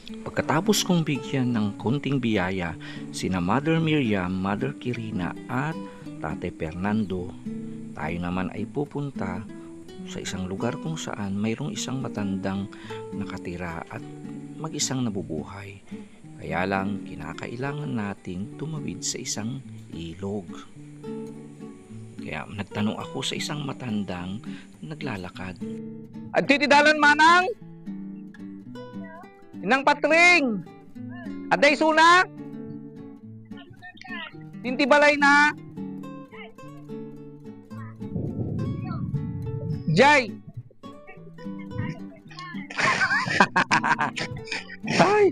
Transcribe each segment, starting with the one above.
Pagkatapos kong bigyan ng konting biyaya sina Mother Miriam, Mother Kirina at Tate Fernando, tayo naman ay pupunta sa isang lugar kung saan mayroong isang matandang nakatira at mag-isang nabubuhay. Kaya lang kinakailangan nating tumawid sa isang ilog. Kaya nagtanong ako sa isang matandang naglalakad. At titidalan manang? Inang patring! Aday suna? Tinti balay na? Jay! Ay!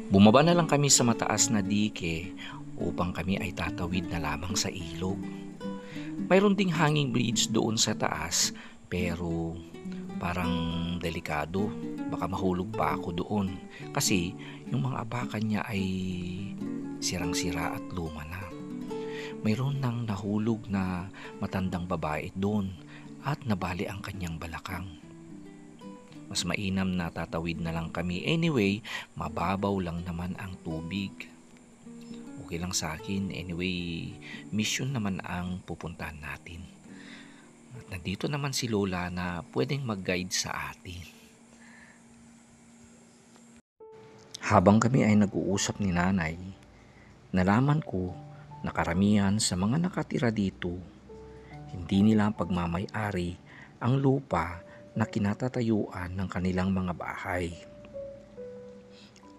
Bumaba na lang kami sa mataas na dike upang kami ay tatawid na lamang sa ilog. Mayroon ding hanging bridge doon sa taas pero parang delikado. Baka mahulog pa ako doon kasi yung mga apakan niya ay sirang-sira at luma na. Mayroon nang nahulog na matandang babae doon at nabali ang kanyang balakang. Mas mainam na tatawid na lang kami. Anyway, mababaw lang naman ang tubig. Okay lang sa akin. Anyway, mission naman ang pupuntahan natin. At nandito naman si Lola na pwedeng mag-guide sa atin. Habang kami ay nag-uusap ni Nanay, nalaman ko na karamihan sa mga nakatira dito, hindi nila pagmamay-ari ang lupa na kinatatayuan ng kanilang mga bahay.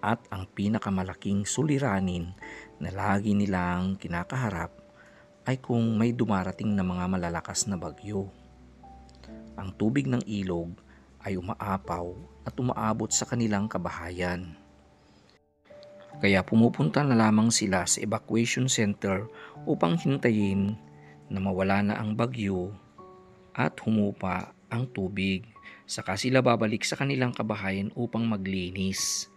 At ang pinakamalaking suliranin na lagi nilang kinakaharap ay kung may dumarating na mga malalakas na bagyo. Ang tubig ng ilog ay umaapaw at umaabot sa kanilang kabahayan. Kaya pumupunta na lamang sila sa evacuation center upang hintayin na mawala na ang bagyo at humupa ang tubig. Saka sila babalik sa kanilang kabahayan upang maglinis.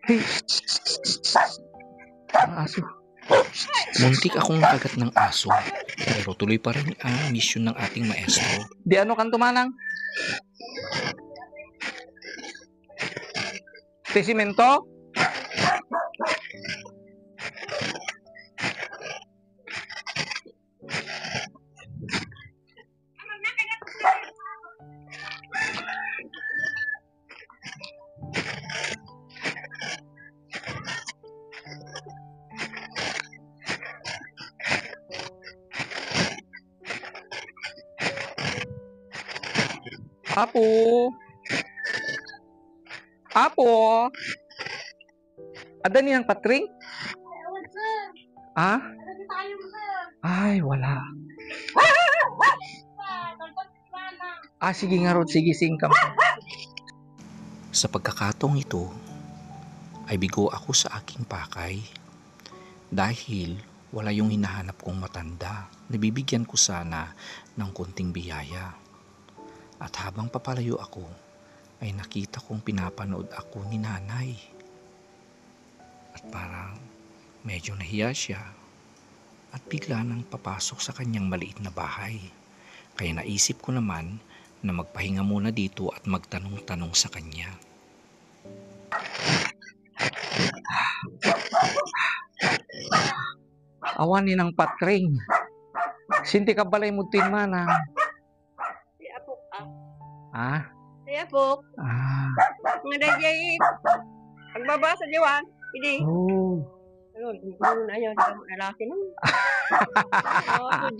Hey! Ang aso. Muntik akong nakagat ng aso pero tuloy pa rin ang mission ng ating maestro. Di ano kan tumanang? Tesimento? Apo. Apo. Ada niyang patring? Ah? Ay, wala. Sige nga Rod, sige singkam. Sa pagkakataong ito ay bigo ako sa aking pakay dahil wala yung hinahanap kong matanda. Nabibigyan ko sana ng konting biyaya. At habang papalayo ako ay nakita kong pinapanood ako ni Nanay. At parang medyo nahiya siya at bigla nang papasok sa kanyang maliit na bahay. Kaya naisip ko naman na magpahinga muna dito at magtanong-tanong sa kanya. Awan ni ng patring. Sinti ka balay mo tinmanang. Ah? Saya po. Nga dayay. Pagbabasa diwan. Hindi. Oh. Ano na yun. Nalaki nun.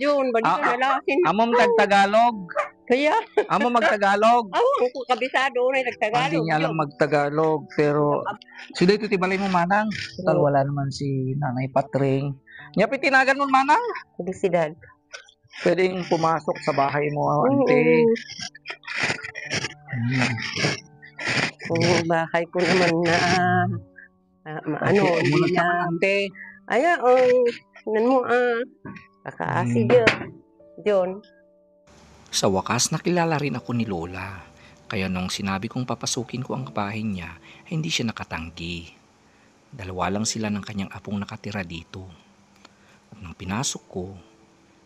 June. Ba dito nalakin. Amo magtagalog. Kaya. Amo magtagalog. Ako kabisado na nagtagalog. Hindi niya alam magtagalog. Pero, suday ito tibalay mo manang. Total wala naman si Nanay Patring. Niya pitinagan mo manang. Publicidad. Pwedeng pumasok sa bahay mo, ante. Bahay ko naman na ano, hindi na ante. Aya, nan mo kakaasi John. Sa wakas nakilala rin ako ni Lola. Kaya nung sinabi kong papasukin ko ang bahay niya, hindi siya nakatanggi. Dalawa lang sila ng kanyang apong nakatira dito. Nang pinasok ko,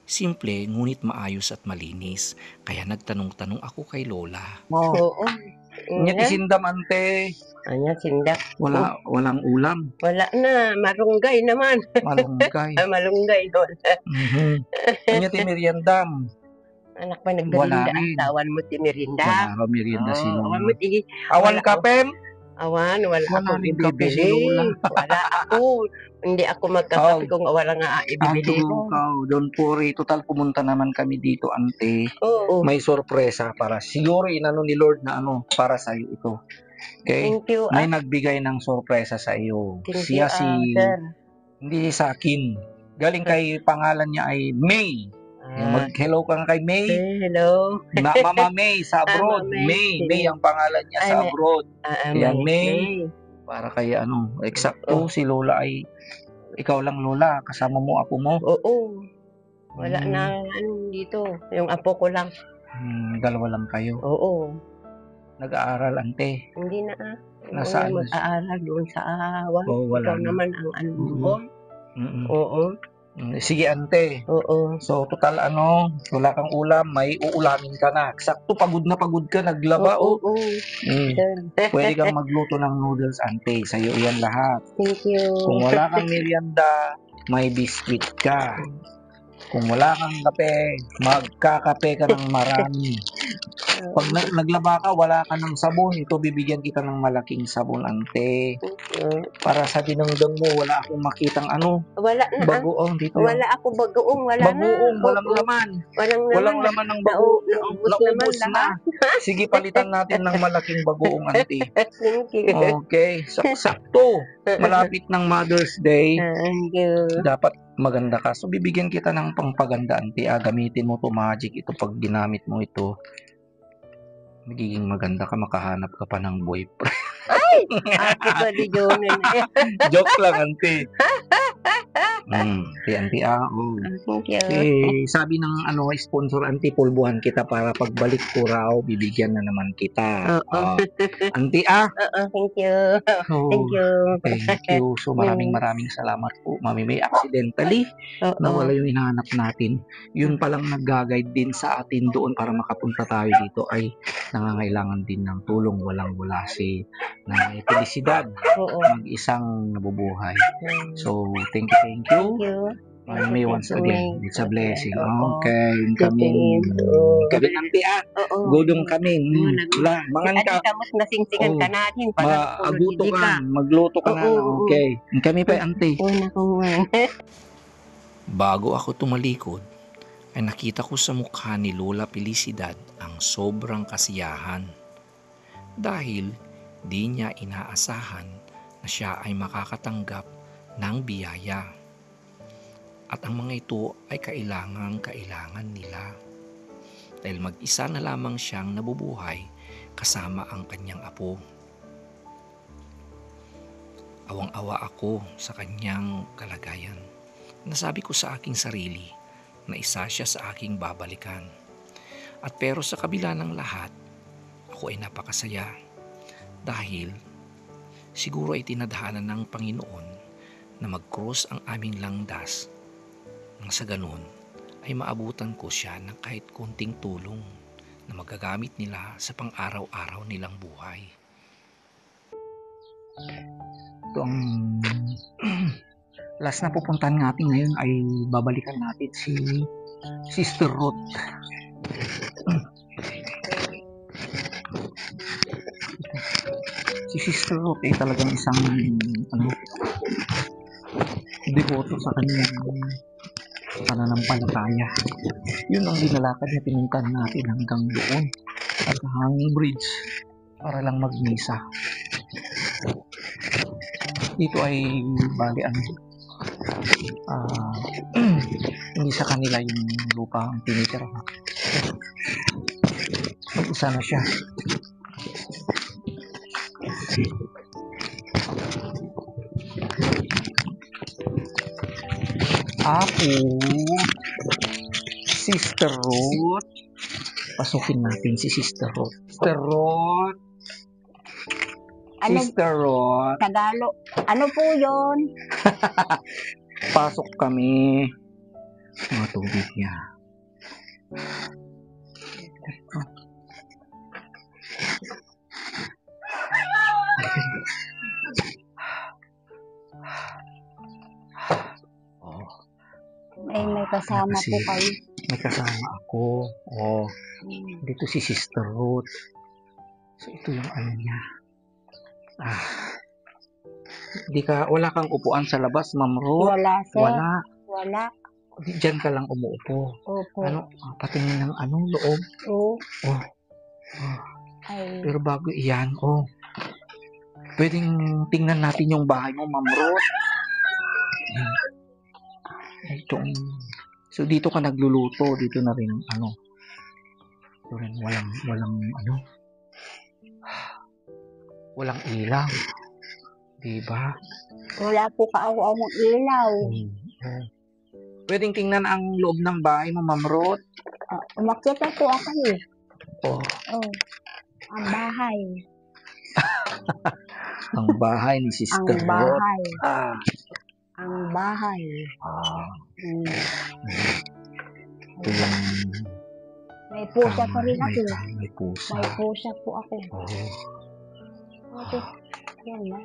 simple ngunit maayos at malinis. Kaya nagtanong-tanong ako kay Lola. Mo, Oo. nya tisindam ante. Anya, sindak. Walang ulam. Wala na. Marunggay naman. Malunggay. Malunggay doon. Mhm. Nya ti meriendam. Anak pa Wala nagmerinda. rin. Awan mo ti merinda. Wala raw merienda si Awan Lola. mo ti... Awan wala- kapem? Wala Wala akong rin kape si ibibili. Lola. Wala ako. Hindi ako magkakape Oh. kung wala nga ibibili Ato ko. ka, don't worry. Total pumunta naman kami dito, ante. Oo. May sorpresa para siguro inano ni Lord na para sa iyo ito. Okay? Thank you. May nagbigay ng sorpresa sa iyo. Thank Siya you, sir. hindi sa akin. Galing kay pangalan niya ay May. Mag-hello ka nga kay May. Hello. Mama May sa abroad. Mama May. May ang pangalan niya sa Ay, abroad. Yan, May. May. Para kay eksakto si Lola ay ikaw lang Lola, kasama mo apo mo. Oo. Wala na dito. Yung apo ko lang. Dalawa lang kayo. Oo. Nag-aaral ante. Hindi na Nasaan? mag-aaral doon sa awan. Wala Ikaw na. naman ang doon. Oo. Sige ante. Oo. So total wala kang ulam, may uulamin ka na. Sakto pagod ka, naglaba Oo. Pwede kang magluto ng noodles ante. Sa'yo yan lahat. Thank you. Kung wala kang merienda, may biskwit ka. Kung wala kang kape, magkakape ka ng marami. Pag naglaba ka, wala ka ng sabon, ito bibigyan kita ng malaking sabon ante. Para sa dinengdeng mo, wala akong makitang Wala na. bagoong dito. Wala ako bagoong. Wala Bagoong, na. walang laman. Walang Laman ng bagoong. Naubos naman lahat. Sige, palitan natin ng malaking bagoong ante. Thank you. Okay, sakto. Malapit ng Mother's Day. Thank you. Dapat maganda ka. So, bibigyan kita ng pangpaganda, ante. Gamitin mo to magic. Ito, pag ginamit mo ito, magiging maganda ka, makahanap ka pa ng boyfriend. Ate ko di Jonan. Joke lang, ante. Ante, Thank you. sabi ng sponsor, ante, pulbuhan kita para pagbalik ko raw, bibigyan na naman kita. Ante, Thank you. Thank you. Thank you. So, maraming salamat po. Mami, may accidentally nawala yung hinahanap natin. Yun palang nag-guide din sa atin doon para makapunta tayo dito ay nangangailangan din ng tulong. Walang-wala si Nanay Felicidad. Mag-isang nabubuhay. So, thank you. Thank you. Mami, once again, it's a blessing. Okay, Thank you. kami ante, gudong kami. Mangan ka. Mas nasingsingan ka natin. Maaguto ka. Magluto ka na. Okay. Kami pa, ante. Bago ako tumalikod, ay nakita ko sa mukha ni Lola Felicidad ang sobrang kasiyahan. Dahil di niya inaasahan na siya ay makakatanggap ng biyaya. At ang mga ito ay kailangan nila. Dahil mag-isa na lamang siyang nabubuhay kasama ang kanyang apo. Awang-awa ako sa kanyang kalagayan. Nasabi ko sa aking sarili na isa siya sa aking babalikan. At pero sa kabila ng lahat, ako ay napakasaya dahil siguro ay tinadhana ng Panginoon na mag-cross ang aming landas nang sa ganun ay maabutan ko siya ng kahit konting tulong na magagamit nila sa pang-araw-araw nilang buhay. Ito ang last na pupuntahan natin ngayon ay babalikan natin si Sister Ruth. Si Sister Ruth ay talagang isang deboto sa kanyang pananampalataya. Yun ang dinalakad na pinuntahan natin hanggang doon at hanging bridge para lang magmisa. Dito ay bali hindi sa kanila yung lupa ang tinitira. Mag-isa na siya. Ako, Sister Ruth. Pasukin natin si Sister Ruth. Sister Ruth. Sister Ruth. Tagalog. Ano po yon? Pasok kami. Mga tubig niya. Oh, May kasama kasi po kayo. may kasama ako. Oh, dito si Sister Ruth. So, ito yung ano niya. Wala kang upuan sa labas, Ma'am Ruth? Wala, sir. Wala. Wala. Diyan ka lang umuupo. Opo. Patingin ng loob. Oo. Oh. Ay, Pero bago iyan, pwedeng tingnan natin yung bahay mo, Ma'am Ruth. So, dito ka nagluluto. Dito na rin, ito rin, walang ilaw. Diba? wala po kaaw-awang ilaw. Pwedeng tingnan ang loob ng bahay mo, Ma'am Ruth. Umakyat na po ako eh. Oh, Ang bahay. ang bahay ni Sister Ang Ruth. bahay. Ang bahay. Ito yung May pusa pa rin ako. may pusa. May pusa po ako. Yan na.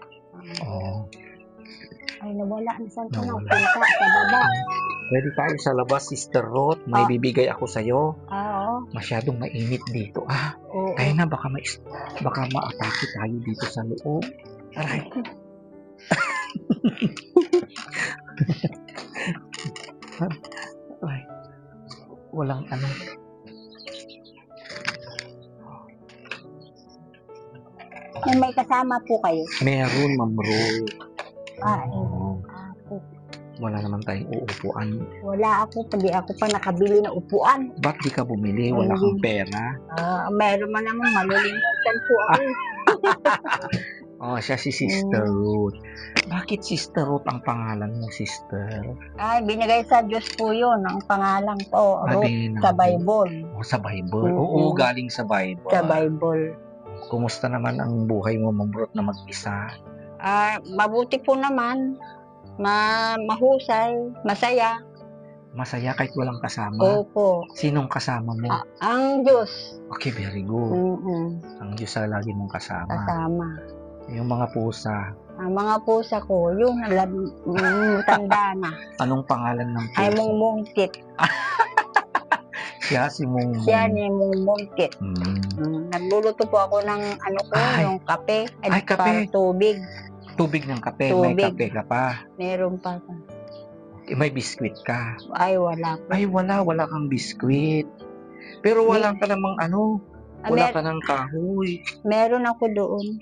Ay, nawala na sa Nawala. punta sa baba. Pwede tayo sa labas, Sister Ruth. May bibigay ako sa'yo. Oo. Masyadong mainit dito. Oo. Kaya na, baka maatake tayo dito sa loob. Aray. Ay. Walang May kasama po kayo. Meron, Ma'am Ruth. Wala naman tayong uupuan. Wala ako. Pag ako pa nakabili na upuan. Ba't di ka bumili? Wala kang pera? Meron man naman. Malilimutan po ako. Siya si Sister Ruth. Bakit Sister Ruth ang pangalan mo, Sister? Ay, binigay sa Diyos po yun. Ang pangalan ko. Ruth sa Bible. Sa Bible? Oo, galing sa Bible. Sa Bible. Kumusta naman ang buhay mo, Ma'am Ruth, na mag-isa? Mabuti po naman. Mahusay. Masaya. Masaya kahit walang kasama? Opo. Sinong kasama mo? Ang Diyos. Okay, very good. Ang Diyos ang lagi mong kasama. Yung mga pusa. Ang mga pusa ko, yung tanda na. Anong pangalan ng pusa? Ay, Mungmungkit. Siya, si Mungmung. Siya ni Mungmungkit. Nagluluto po ako ng yung kape. Ay, kape. Para tubig. Tubig ng kape. Tubig. May kape ka pa. Meron pa. May biskwit ka. Ay, wala po. Ay, wala kang biskwit. Pero wala ka namang wala ka ng kahoy. Meron ako doon.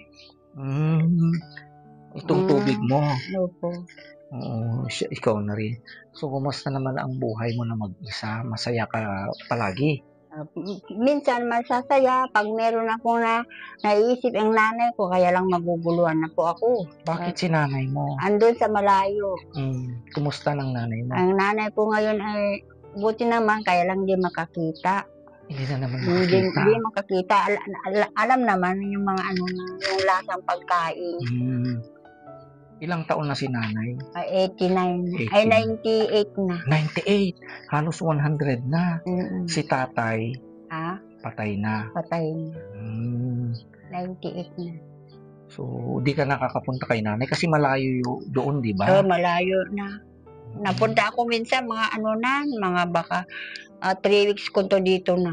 Itong tubig mo. Opo. Oo, ikaw na rin. So, kumusta naman ang buhay mo na mag-isa? Masaya ka palagi? Minsan masasaya pag meron ako na naisip ang nanay ko, kaya lang maguguluhan na po ako. Bakit si nanay mo? Andun sa malayo. Kumusta ng nanay mo? Ang nanay ko ngayon ay buti naman, kaya lang di makakita. Hindi na naman makakita. Hindi makakita. Alam naman yung mga yung lasang pagkain. Ilang taon na si nanay? 89. Ay, 98 na. 98. Halos 100 na. Si tatay, patay na. Patay na. 98 na. So, di ka nakakapunta kay nanay kasi malayo doon, di ba? Malayo na. Napunta ako minsan, mga baka 3 weeks ko to dito na.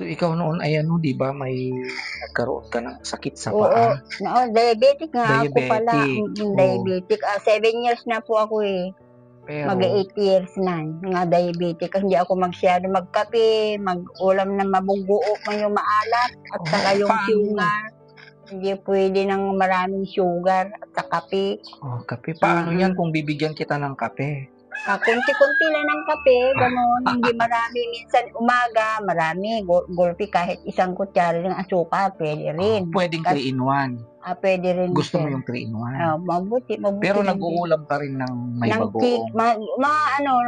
So, ikaw noon ay di ba, may nagkaroon ka ng sakit sa paa? Oo, diabetic nga ako pala. Diabetic. 7 years na po ako eh. Pero, Mag-8 years na. Nga diabetic. Hindi ako masyado magkape, mag-ulam na mabubuo yung maalat, at saka yung sugar. Hindi pwede ng maraming sugar at sa kape. Kape. Paano yan kung bibigyan kita ng kape? Kunti-kunti lang ng kape, gano'n. Hindi marami. Minsan umaga, marami. Gulpi kahit isang kutsara ng asukal, pwede rin. Pwedeng 3-in-1. Pwede rin. Gusto mo yung 3-in-1? Mabuti. Pero nag-uulam ka rin ng may bagoong.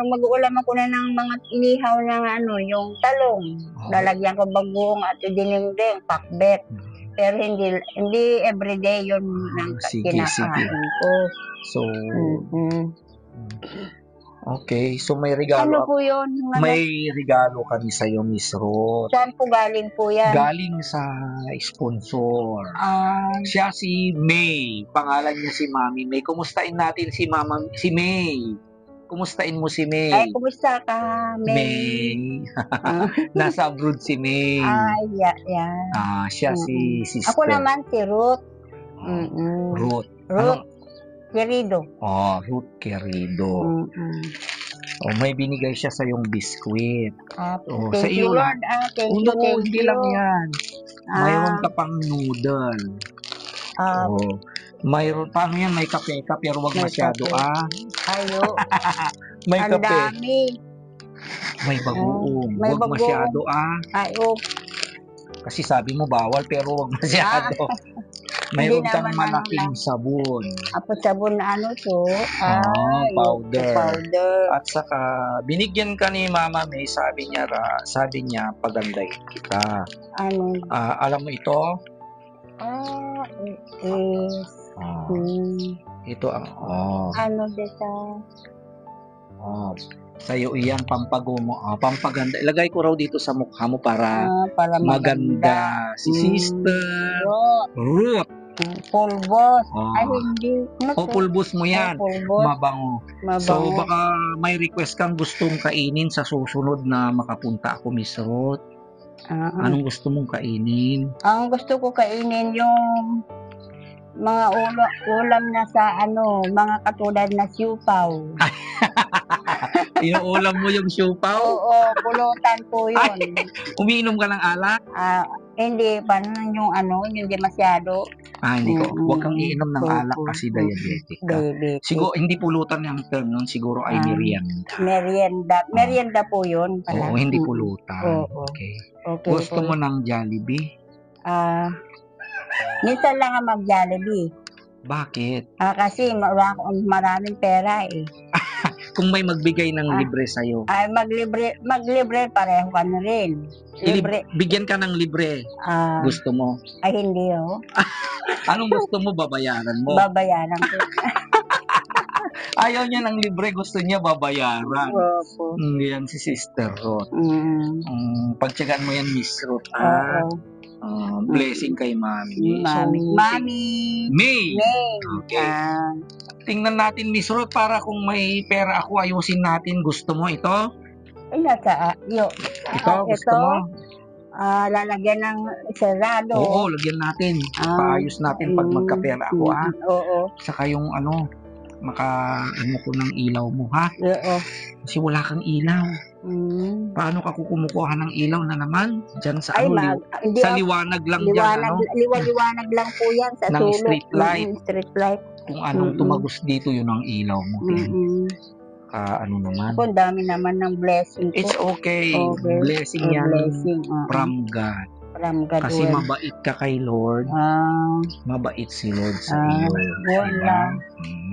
Mag-uulam ako na ng mga inihaw ng yung talong. Lalagyan ko bagoong at dinengdeng, pakbet. Pero hindi everyday yun ng kinakain ko. So, Okay, so may Ano regalo po yun? may regalo kami sa iyo, Miss Ruth. Saan po galing po yan? Galing sa sponsor. Ah, Siya si May. Pangalan niya si Mami May. Kumustahin natin si May. Kumustahin mo si May? ay, kumusta ka, May? May. Ah, Nasa abroad si May. yeah. Siya si sister. Ako naman si Ruth. Oh, Ruth. Ruth Querido. Ruth Querido. May binigay siya sa yung biskwit. Sa Thank iyo you, lang. Lord. Thank No, you. hindi lang yan. Mayroon ka pang noodle. Ah, Mayroon, paano yan? May kape ka, pero wag May masyado, kape. Ayo, May ang kape. dami. May bagoong. May Wag bagoong. masyado, Ayo, Kasi sabi mo bawal, pero wag masyado. Mayroon Hindi kang naman malaking sabon. sabon na ano to? Powder. Powder. At saka, binigyan ka ni Mama May, sabi niya, pagandahin kita. Ano? Alam mo ito? Is, Ito ang, ano dito? sa'yo iyan, pampaganda. Ilagay ko raw dito sa mukha mo para Para maganda. Si Sister Ruth. Pulbos. Ay, hindi. Pulbos mo yan. Pulbos. Mabango. So, baka may request kang gustong kainin sa susunod na makapunta ako, Miss Ruth. Anong gusto mong kainin? Ang gusto ko kainin yung mga ulam na sa mga katulad na siupaw. Inuulam mo yung siupaw? Oo, pulutan po yun. Umiinom ka ng alak? Hindi, paano yung di masyado. Hindi ko. Huwag kang iinom ng alak kasi diabetic ka. Siguro, hindi pulutan yung term nun. Siguro ay merienda. Merienda po yun pala. Oo, hindi pulutan. Oo. Okay. Okay. Gusto mo ng Jollibee? Minsan lang ang mag-Jollibee. Bakit? Kasi wala akong maraming pera eh. Kung may magbigay ng libre sa'yo. Ay, maglibre pareho ka na rin. Libre. Bigyan ka ng libre. Gusto mo? Ay, hindi Anong gusto mo? Babayaran mo? Babayaran ko. Ayaw niya ng libre, gusto niya babayaran. Opo. Yan si Sister Ruth. Pagtsagaan mo yan, Miss Ruth. Blessing kay Mami. Mami. May. Okay. Tingnan natin, Miss Ruth, para kung may pera ako, ayusin natin. Gusto mo ito? Ay, nasa, Ito, gusto mo? Lalagyan ng serrado. Oo, lagyan natin. Paayos natin pag magkapera ako, Oo. Saka yung ko ng ilaw mo, ha? Oo. Kasi wala kang ilaw. Paano ka kumukuha ng ilaw na naman? Diyan sa sa liwanag lang Liwanag lang po yan sa ng sulok. street light. Street light. Kung anong tumagos dito, yun ang ilaw mo. Naman. Ako, dami naman ng blessing ko. It's okay. Blessing yan. From God. Kasi mabait ka kay Lord. Mabait si Lord sa iyo.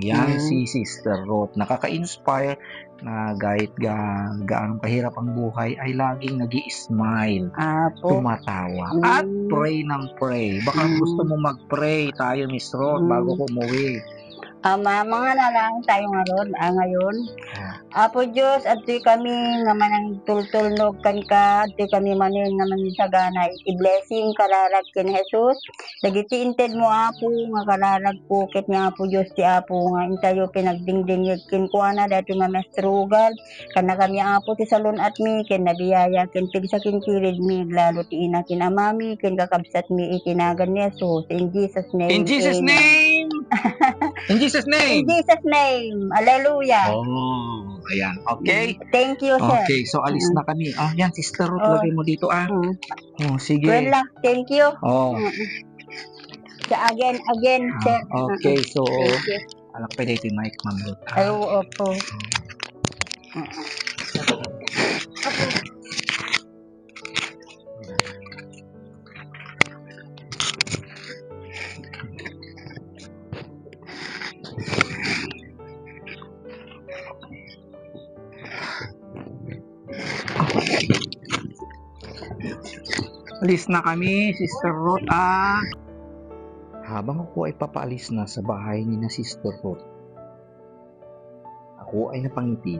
Yan si Sister Ruth. Nakaka-inspire na kahit gaano kahirap ang buhay ay laging nag-i-smile, tumatawa, at pray ng pray. Baka gusto mo mag-pray tayo, Miss Ruth, bago ko umuwi. Mga nalang tayo ngayon. Apo Diyos, ato'y kami nga manang tultulnog kan ka, ato'y kami manin nga manin sagana, i-blessing kararag kin Jesus. Dagiti inted mo apo, nga kararag pukit nga apo Diyos ti apo, nga intayo pinagdingding kin kuana, dati nga mestrugal, kana kami apo ti salon at mi, kin nabiyaya, kin pigsa kin kilid mi, lalo ti ina kin amami, kin kakabsat mi itinagan ni Jesus. In Jesus' name. In Jesus' name! In Jesus' name! In Jesus' name! Hallelujah! Ayan. Okay? Thank you, sir. Okay, so alis na kami. Yan, Sister Ruth, lagay mo dito, sige. Well lang, thank you. Again, sir. Okay, so, alam pa dito yung mic, Ma'am Ruth. Ay, opo. Alis na kami, Sister Ruth. Habang ako ay papaalis na sa bahay ni na Sister Ruth, ako ay napangiti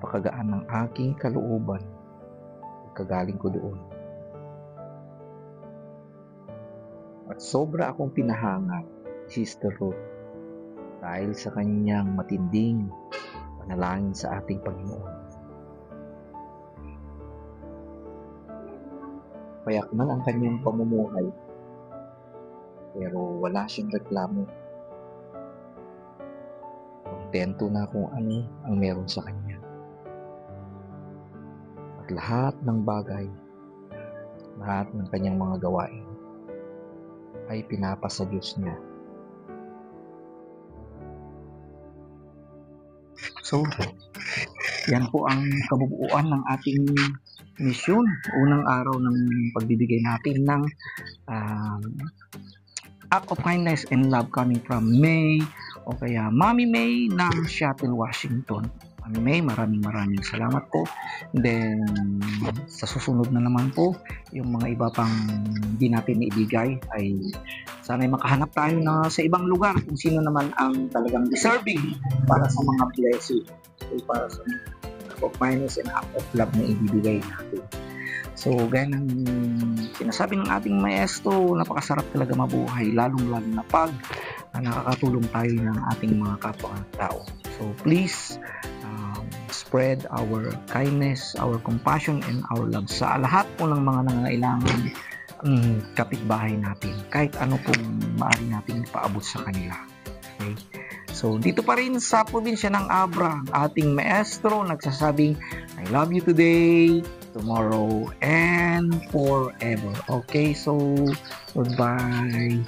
napakagaan ng aking kalooban. Kagaling ko doon. At sobra akong pinahanga, Sister Ruth, dahil sa kanyang matinding panalangin sa ating Panginoon. Payak man ang kanyang pamumuhay, pero wala siyang reklamo. Kontento na kung ano ang meron sa kanya. At lahat ng bagay, lahat ng kanyang mga gawain ay pinapasa Diyos niya. So, yan po ang kabubuan ng ating misyon. Unang araw ng pagbibigay natin ng act of kindness and love coming from May o kaya Mami May ng Seattle, Washington. Mami May, maraming salamat po. Then, sa susunod na naman po, yung mga iba pang hindi natin ibigay ay sana'y makahanap tayo na sa ibang lugar kung sino naman ang talagang deserving para sa mga blessing. So, para sa act of kindness and act of love na ibibigay natin. So, gaya ng sinasabi ng ating maestro, napakasarap talaga mabuhay, lalong-lalo na pag nakakatulong tayo ng ating mga kapwa-tao. So, please, spread our kindness, our compassion, and our love sa lahat po ng mga nangangailangan kapitbahay natin. Kahit ano pong maaari natin ipaabot sa kanila. Okay? So, dito pa rin sa probinsya ng Abra, ating maestro nagsasabing, I love you today, tomorrow, and forever. Okay, so, goodbye.